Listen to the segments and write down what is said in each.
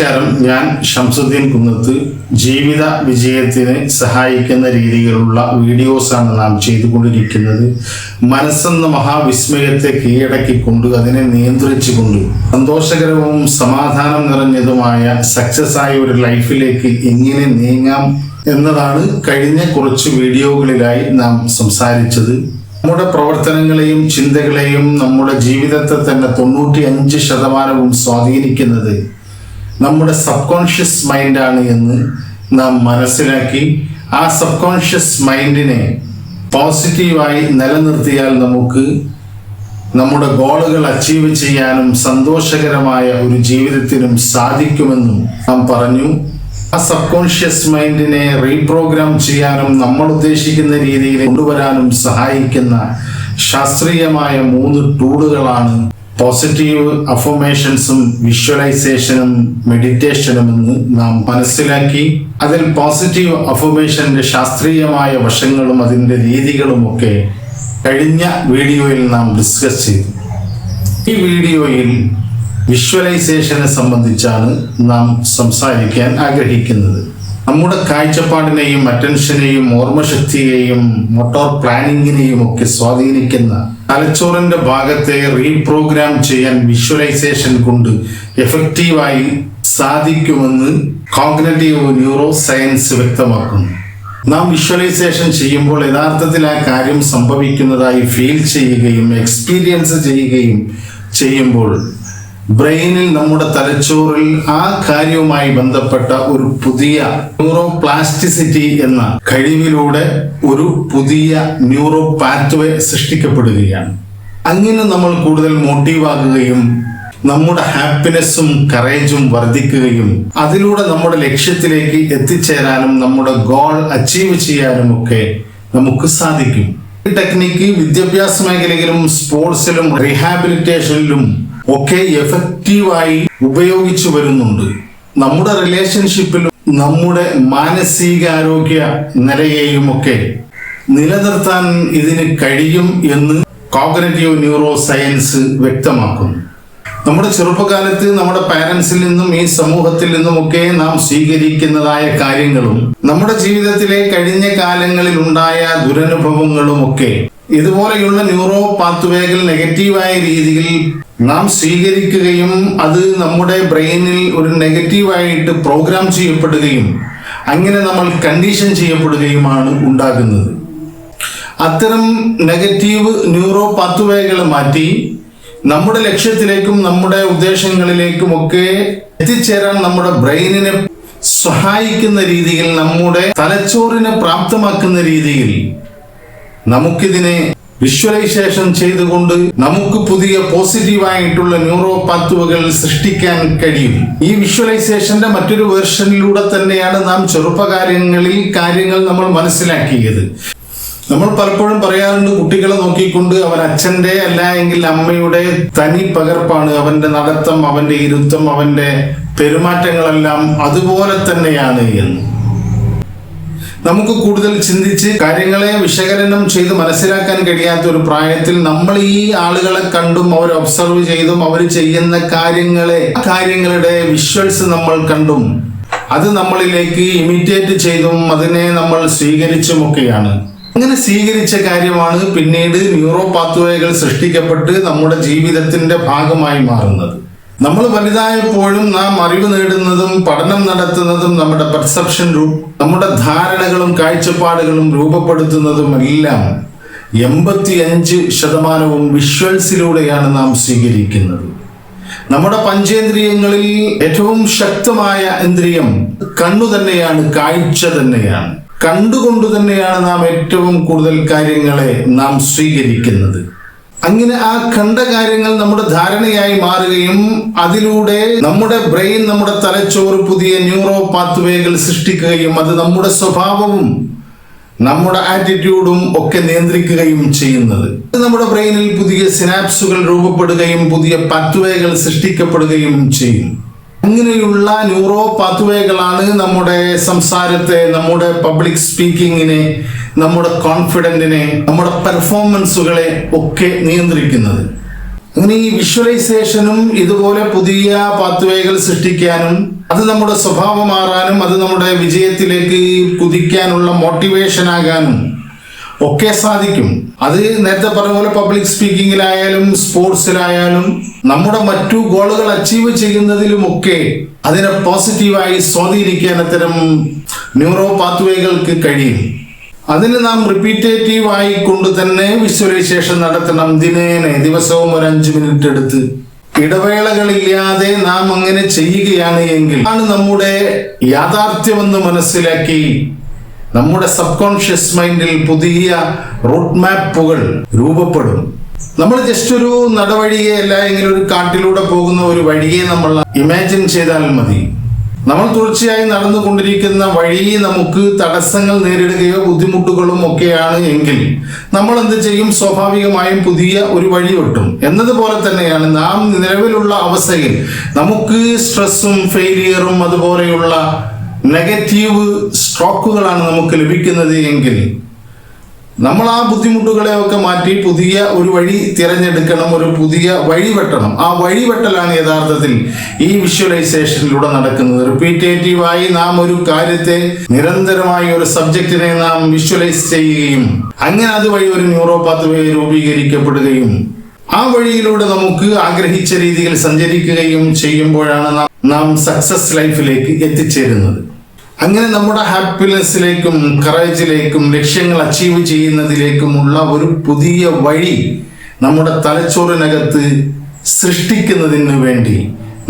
നമസ്കാരം. ഞാൻ ഷംസുദ്ദീൻ കുന്നത്ത്. ജീവിത വിജയത്തിന് സഹായിക്കുന്ന രീതിയിലുള്ള വീഡിയോസാണ് നാം ചെയ്തുകൊണ്ടിരിക്കുന്നത്. മനസ്സെന്ന മഹാവിസ്മയത്തെ കീഴടക്കിക്കൊണ്ട് അതിനെ നിയന്ത്രിച്ചുകൊണ്ട് സന്തോഷകരവും സമാധാനം നിറഞ്ഞതുമായ സക്സസ് ആയ ഒരു ലൈഫിലേക്ക് എങ്ങനെ നീങ്ങാം എന്നതാണ് കഴിഞ്ഞ കുറച്ച് വീഡിയോകളിലായി നാം സംസാരിച്ചത്. നമ്മുടെ പ്രവർത്തനങ്ങളെയും ചിന്തകളെയും നമ്മുടെ ജീവിതത്തെ തന്നെ 95% സ്വാധീനിക്കുന്നത് നമ്മുടെ സബ് കോൺഷ്യസ് മൈൻഡാണ് എന്ന് നാം മനസ്സിലാക്കി ആ സബ് കോൺഷ്യസ് മൈൻഡിനെ പോസിറ്റീവായി നിലനിർത്തിയാൽ നമുക്ക് നമ്മുടെ ഗോളുകൾ അച്ചീവ് ചെയ്യാനും സന്തോഷകരമായ ഒരു ജീവിതത്തിനും സാധിക്കുമെന്നും നാം പറഞ്ഞു. ആ സബ് കോൺഷ്യസ് മൈൻഡിനെ റീപ്രോഗ്രാം ചെയ്യാനും നമ്മൾ ഉദ്ദേശിക്കുന്ന രീതിയിൽ കൊണ്ടുവരാനും സഹായിക്കുന്ന ശാസ്ത്രീയമായ 3 ടൂളുകളാണ് പോസിറ്റീവ് അഫർമേഷൻസും വിഷ്വലൈസേഷനും മെഡിറ്റേഷനും എന്ന് നാം മനസ്സിലാക്കി. അതിൽ പോസിറ്റീവ് അഫർമേഷന്റെ ശാസ്ത്രീയമായ വശങ്ങളും അതിൻ്റെ രീതികളുമൊക്കെ കഴിഞ്ഞ വീഡിയോയിൽ നാം ഡിസ്കസ് ചെയ്തു. ഈ വീഡിയോയിൽ വിഷ്വലൈസേഷനെ സംബന്ധിച്ചാണ് നാം സംസാരിക്കാൻ ആഗ്രഹിക്കുന്നത്. നമ്മുടെ കാഴ്ചപ്പാടിനെയും അറ്റൻഷനെയും ഓർമ്മശക്തിയെയും മോട്ടോർ പ്ലാനിങ്ങിനെയും ഒക്കെ സ്വാധീനിക്കുന്ന തലച്ചോറിന്റെ ഭാഗത്തെ റീപ്രോഗ്രാം ചെയ്യാൻ വിഷ്വലൈസേഷൻ കൊണ്ട് എഫക്റ്റീവായി സാധിക്കുമെന്ന് കോഗ്നിറ്റീവ് ന്യൂറോ സയൻസ് വ്യക്തമാക്കുന്നു. നാം വിഷ്വലൈസേഷൻ ചെയ്യുമ്പോൾ യഥാർത്ഥത്തിൽ ആ കാര്യം സംഭവിക്കുന്നതായി ഫീൽ ചെയ്യുകയും എക്സ്പീരിയൻസ് ചെയ്യുകയും ചെയ്യുമ്പോൾ ബ്രെയിനിൽ നമ്മുടെ തലച്ചോറിൽ ആ കാര്യവുമായി ബന്ധപ്പെട്ട ഒരു പുതിയ ന്യൂറോ പ്ലാസ്റ്റിസിറ്റി എന്ന കഴിവിലൂടെ ഒരു പുതിയ ന്യൂറോ പാത്വേ സൃഷ്ടിക്കപ്പെടുകയാണ്. അങ്ങനെ നമ്മൾ കൂടുതൽ മോട്ടീവാകുകയും നമ്മുടെ ഹാപ്പിനെസ്സും കറേജും വർദ്ധിക്കുകയും അതിലൂടെ നമ്മുടെ ലക്ഷ്യത്തിലേക്ക് എത്തിച്ചേരാനും നമ്മുടെ ഗോൾ അച്ചീവ് ചെയ്യാനും ഒക്കെ നമുക്ക് സാധിക്കും. ഈ ടെക്നിക്ക് വിദ്യാഭ്യാസ മേഖലയിലും സ്പോർട്സിലും റീഹാബിലിറ്റേഷനിലും ഒക്കെ എഫക്റ്റീവായി ഉപയോഗിച്ചു വരുന്നുണ്ട്. നമ്മുടെ റിലേഷൻഷിപ്പിലും നമ്മുടെ മാനസികാരോഗ്യ നിലയെയും ഒക്കെ നിലനിർത്താൻ ഇതിന് കഴിയും എന്ന് കോഗ്നിറ്റീവ് ന്യൂറോ സയൻസ് വ്യക്തമാക്കുന്നു. നമ്മുടെ ചെറുപ്പകാലത്ത് നമ്മുടെ പാരൻസിൽ നിന്നും ഈ സമൂഹത്തിൽ നിന്നുമൊക്കെ നാം സ്വീകരിക്കുന്നതായ കാര്യങ്ങളും നമ്മുടെ ജീവിതത്തിലെ കഴിഞ്ഞ കാലങ്ങളിൽ ഉണ്ടായ ദുരനുഭവങ്ങളുമൊക്കെ ഇതുപോലെയുള്ള ന്യൂറോ പാത്വേകൾ നെഗറ്റീവായ രീതിയിൽ നാം സ്വീകരിക്കുകയും അത് നമ്മുടെ ബ്രെയിനിൽ ഒരു നെഗറ്റീവായിട്ട് പ്രോഗ്രാം ചെയ്യപ്പെടുകയും അങ്ങനെ നമ്മൾ കണ്ടീഷൻ ചെയ്യപ്പെടുകയുമാണ് ഉണ്ടാകുന്നത്. അത്തരം നെഗറ്റീവ് ന്യൂറോ പാത്വേകൾ മാറ്റി നമ്മുടെ ലക്ഷ്യത്തിലേക്കും നമ്മുടെ ഉദ്ദേശങ്ങളിലേക്കുമൊക്കെ എത്തിച്ചേരാൻ നമ്മുടെ ബ്രെയിനിനെ സഹായിക്കുന്ന രീതിയിൽ നമ്മുടെ തലച്ചോറിനെ പ്രാപ്തമാക്കുന്ന രീതിയിൽ നമുക്കിതിനെ വിഷ്വലൈസേഷൻ ചെയ്തുകൊണ്ട് നമുക്ക് പുതിയ പോസിറ്റീവായിട്ടുള്ള ന്യൂറോ പാത്വേകൾ സൃഷ്ടിക്കാൻ കഴിയും. ഈ വിഷ്വലൈസേഷന്റെ മറ്റൊരു വേർഷനിലൂടെ തന്നെയാണ് നാം ചെറുപ്പകാലങ്ങളിൽ കാര്യങ്ങൾ നമ്മൾ മനസ്സിലാക്കിയത്. നമ്മൾ പലപ്പോഴും പറയാറുണ്ട്, കുട്ടികളെ നോക്കിക്കൊണ്ട് അവൻ അച്ഛന്റെ അല്ല എങ്കിൽ അമ്മയുടെ തനി പകർപ്പാണ്, അവന്റെ നടത്തം, അവന്റെ ഇരുത്തം, അവന്റെ പെരുമാറ്റങ്ങളെല്ലാം അതുപോലെ തന്നെയാണ് എന്ന്. നമുക്ക് കൂടുതൽ ചിന്തിച്ച് കാര്യങ്ങളെ വിശകലനം ചെയ്ത് മനസ്സിലാക്കാൻ കഴിയാത്ത ഒരു പ്രായത്തിൽ നമ്മൾ ഈ ആളുകളെ കണ്ടും അവർ ഒബ്സർവ് ചെയ്തും അവർ ചെയ്യുന്ന കാര്യങ്ങളുടെ വിഷ്വൽസ് നമ്മൾ കണ്ടും അത് നമ്മളിലേക്ക് ഇമിറ്റേറ്റ് ചെയ്തും അതിനെ നമ്മൾ സ്വീകരിച്ചുമൊക്കെയാണ്. അങ്ങനെ സ്വീകരിച്ച കാര്യമാണ് പിന്നീട് ന്യൂറോ പാത്വേകൾ സൃഷ്ടിക്കപ്പെട്ട് നമ്മുടെ ജീവിതത്തിന്റെ ഭാഗമായി മാറുന്നത്. നമ്മൾ വലുതായപ്പോഴും നാം അറിവ് നേടുന്നതും പഠനം നടത്തുന്നതും നമ്മുടെ പെർസെപ്ഷൻ നമ്മുടെ ധാരണകളും കാഴ്ചപ്പാടുകളും രൂപപ്പെടുത്തുന്നതും എല്ലാം 85% വിഷ്വൽസിലൂടെയാണ് നാം സ്വീകരിക്കുന്നത്. നമ്മുടെ പഞ്ചേന്ദ്രിയങ്ങളിൽ ഏറ്റവും ശക്തമായ ഇന്ദ്രിയം കണ്ണു തന്നെയാണ്, കാഴ്ച തന്നെയാണ്. കണ്ടുകൊണ്ട് തന്നെയാണ് നാം ഏറ്റവും കൂടുതൽ കാര്യങ്ങളെ നാം സ്വീകരിക്കുന്നത്. അങ്ങനെ ആ കണ്ട കാര്യങ്ങൾ നമ്മുടെ ധാരണയായി മാറുകയും അതിലൂടെ നമ്മുടെ ബ്രെയിൻ, നമ്മുടെ തലച്ചോറ് പുതിയ ന്യൂറോ പാത്വേകൾ സൃഷ്ടിക്കുകയും അത് നമ്മുടെ സ്വഭാവവും നമ്മുടെ ആറ്റിറ്റ്യൂഡും ഒക്കെ നിയന്ത്രിക്കുകയും ചെയ്യുന്നത്. നമ്മുടെ ബ്രെയിനിൽ പുതിയ സിനാപ്സുകൾ രൂപപ്പെടുകയും പുതിയ പാത്വേകൾ സൃഷ്ടിക്കപ്പെടുകയും ചെയ്യും. അങ്ങനെയുള്ള ന്യൂറോ പാത്വേകളാണ് നമ്മുടെ സംസാരത്തെ, നമ്മുടെ പബ്ലിക് സ്പീക്കിങ്ങിനെ, നമ്മുടെ കോൺഫിഡൻറ്റിനെ, നമ്മുടെ പെർഫോമൻസുകളെ ഒക്കെ നിയന്ത്രിക്കുന്നത്. അങ്ങനെ ഈ വിഷ്വലൈസേഷനും ഇതുപോലെ പുതിയ പാത്വേകൾ സൃഷ്ടിക്കാനും അത് നമ്മുടെ സ്വഭാവം മാറാനും അത് നമ്മുടെ വിജയത്തിലേക്ക് കുതിക്കാനുള്ള മോട്ടിവേഷൻ ആകാനും ഒക്കെ സാധിക്കും. അത് നേരത്തെ പറഞ്ഞ പോലെ പബ്ലിക് സ്പീക്കിങ്ങിലായാലും സ്പോർട്സിലായാലും നമ്മുടെ മറ്റു ഗോളുകൾ അച്ചീവ് ചെയ്യുന്നതിലുമൊക്കെ അതിനെ പോസിറ്റീവായി സ്വാധീനിക്കാൻ അത്തരം ന്യൂറോ പാത്വേകൾക്ക് കഴിയും. അതിന് നാം റിപ്പീറ്റേറ്റീവ് ആയിക്കൊണ്ട് തന്നെ വിഷ്വലൈസേഷൻ നടത്തണം. ദിവസവും ഒരു 5 മിനിറ്റ് എടുത്ത് ഇടവേളകളില്ലാതെ നാം അങ്ങനെ ചെയ്യുകയാണ് എങ്കിൽ ആണ് നമ്മുടെ യാഥാർത്ഥ്യമെന്ന് മനസ്സിലാക്കി നമ്മുടെ സബ് കോൺഷ്യസ് മൈൻഡിൽ പുതിയ റൂട്ട് മാപ്പുകൾ രൂപപ്പെടും. നമ്മൾ ജസ്റ്റ് ഒരു നടവഴിയെ അല്ല എങ്കിൽ ഒരു കാട്ടിലൂടെ പോകുന്ന ഒരു വഴിയെ നമ്മൾ ഇമാജിൻ ചെയ്താൽ മതി. നമ്മൾ തുടർച്ചയായി നടന്നുകൊണ്ടിരിക്കുന്ന വഴി നമുക്ക് തടസ്സങ്ങൾ നേരിടുകയോ ബുദ്ധിമുട്ടുകളും ഒക്കെയാണ് എങ്കിൽ നമ്മൾ എന്ത് ചെയ്യും? സ്വാഭാവികമായും പുതിയ ഒരു വഴി വെട്ടും. എന്നതുപോലെ തന്നെയാണ് നാം നിലവിലുള്ള അവസ്ഥയിൽ നമുക്ക് സ്ട്രെസ്സും ഫെയിലിയറും അതുപോലെയുള്ള നെഗറ്റീവ് സ്ട്രോക്കുകളാണ് നമുക്ക് ലഭിക്കുന്നത് എങ്കിൽ നമ്മൾ ആ ബുദ്ധിമുട്ടുകളെ ഒക്കെ മാറ്റി പുതിയ ഒരു വഴി തിരഞ്ഞെടുക്കണം, ഒരു പുതിയ വഴി വെട്ടണം. ആ വഴി വെട്ടലാണ് യഥാർത്ഥത്തിൽ ഈ വിഷ്വലൈസേഷനിലൂടെ നടക്കുന്നത്. റിപ്പീറ്റേറ്റീവായി നാം ഒരു കാര്യത്തെ നിരന്തരമായി ഒരു സബ്ജക്റ്റിനെ നാം വിഷ്വലൈസ് ചെയ്യുകയും അങ്ങനെ അതുവഴി ഒരു ന്യൂറോ പാത്വേ രൂപീകരിക്കപ്പെടുകയും ആ വഴിയിലൂടെ നമുക്ക് ആഗ്രഹിച്ച രീതിയിൽ സഞ്ചരിക്കുകയും ചെയ്യുമ്പോഴാണ് നാം സക്സസ് ലൈഫിലേക്ക് എത്തിച്ചേരുന്നത്. അങ്ങനെ നമ്മുടെ ഹാപ്പിനെസ്സിലേക്കും കറേജിലേക്കും ലക്ഷ്യങ്ങൾ അച്ചീവ് ചെയ്യുന്നതിലേക്കുമുള്ള ഒരു പുതിയ വഴി നമ്മുടെ തലച്ചോറിനകത്ത് സൃഷ്ടിക്കുന്നതിന് വേണ്ടി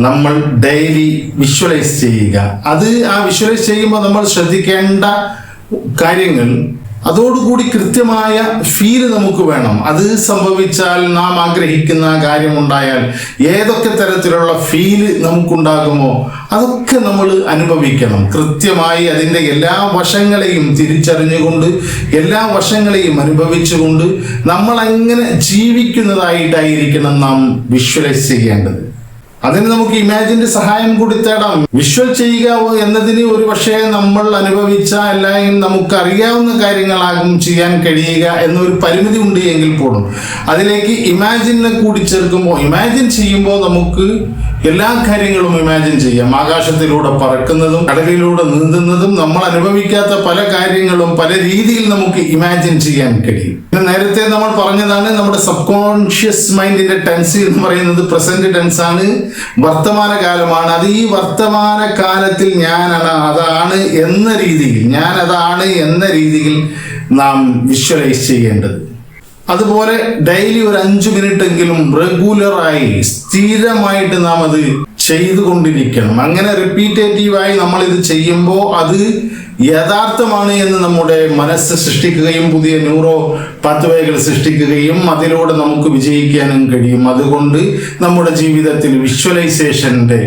നമ്മൾ ഡെയിലി വിഷ്വലൈസ് ചെയ്യുക. അത് ആ വിഷ്വലൈസ് ചെയ്യുമ്പോൾ നമ്മൾ ശ്രദ്ധിക്കേണ്ട കാര്യങ്ങൾ അതോടുകൂടി കൃത്യമായ ഫീല് നമുക്ക് വേണം. അത് സംഭവിച്ചാൽ നാം ആഗ്രഹിക്കുന്ന കാര്യമുണ്ടായാൽ ഏതൊക്കെ തരത്തിലുള്ള ഫീല് നമുക്കുണ്ടാകുമോ അതൊക്കെ നമ്മൾ അനുഭവിക്കണം. കൃത്യമായി അതിൻ്റെ എല്ലാ വശങ്ങളെയും തിരിച്ചറിഞ്ഞുകൊണ്ട് എല്ലാ വശങ്ങളെയും അനുഭവിച്ചുകൊണ്ട് നമ്മൾ അങ്ങനെ ജീവിക്കുന്നതായിട്ടായിരിക്കണം നാം വിഷ്വലൈസ് ചെയ്യേണ്ടത്. അതിന് നമുക്ക് ഇമാജിന്റെ സഹായം കൂടി തേടാം. വിഷ്വൽ ചെയ്യുക എന്നതിന് ഒരു പക്ഷേ നമ്മൾ അനുഭവിച്ച അല്ലെങ്കിൽ നമുക്ക് അറിയാവുന്ന കാര്യങ്ങളാകും ചെയ്യാൻ കഴിയുക എന്നൊരു പരിമിതി ഉണ്ട് എങ്കിൽ പോലും അതിലേക്ക് ഇമാജിനെ കൂടി ചേർക്കുമ്പോൾ ഇമാജിൻ ചെയ്യുമ്പോൾ നമുക്ക് എല്ലാ കാര്യങ്ങളും ഇമാജിൻ ചെയ്യാം. ആകാശത്തിലൂടെ പറക്കുന്നതും കടലിലൂടെ നീന്തുന്നതും നമ്മൾ അനുഭവിക്കാത്ത പല കാര്യങ്ങളും പല രീതിയിൽ നമുക്ക് ഇമാജിൻ ചെയ്യാൻ കഴിയും. പിന്നെ നേരത്തെ നമ്മൾ പറഞ്ഞതാണ് നമ്മുടെ സബ് കോൺഷ്യസ് മൈൻഡിന്റെ ടെൻസ് എന്ന് പറയുന്നത് പ്രസന്റ് ടെൻസ് ആണ്, വർത്തമാനകാലമാണ്. അത് ഈ വർത്തമാന കാലത്തിൽ അതാണ് എന്ന രീതിയിൽ നാം വിഷ്വലൈസ് ചെയ്യേണ്ടത്. അതുപോലെ ഡെയിലി ഒരു 5 മിനിറ്റ് എങ്കിലും റെഗുലറായി സ്ഥിരമായിട്ട് നാം അത് ചെയ്തുകൊണ്ടിരിക്കണം. അങ്ങനെ റിപ്പീറ്റേറ്റീവായി നമ്മൾ ഇത് ചെയ്യുമ്പോൾ അത് യഥാർത്ഥമാണ് എന്ന് നമ്മുടെ മനസ്സ് സൃഷ്ടിക്കുകയും പുതിയ ന്യൂറോ പാത്വേകൾ സൃഷ്ടിക്കുകയും അതിലൂടെ നമുക്ക് വിജയിക്കാനും കഴിയും. അതുകൊണ്ട് നമ്മുടെ ജീവിതത്തിൽ വിഷ്വലൈസേഷന്റെ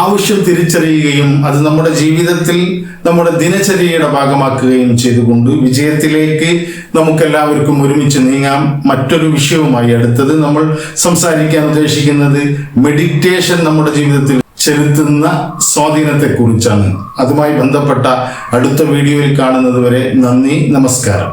ആവശ്യം തിരിച്ചറിയുകയും അത് നമ്മുടെ ജീവിതത്തിൽ നമ്മുടെ ദിനചര്യയുടെ ഭാഗമാക്കുകയും ചെയ്തുകൊണ്ട് വിജയത്തിലേക്ക് നമുക്കെല്ലാവർക്കും ഒരുമിച്ച് നീങ്ങാം. മറ്റൊരു വിഷയവുമായി അടുത്തത് നമ്മൾ സംസാരിക്കാൻ ഉദ്ദേശിക്കുന്നത് മെഡിറ്റേഷൻ നമ്മുടെ ജീവിതത്തിൽ ചെലുത്തുന്ന സ്വാധീനത്തെക്കുറിച്ചാണ്. അതുമായി ബന്ധപ്പെട്ട അടുത്ത വീഡിയോയിൽ കാണുന്നത് വരെ നന്ദി, നമസ്കാരം.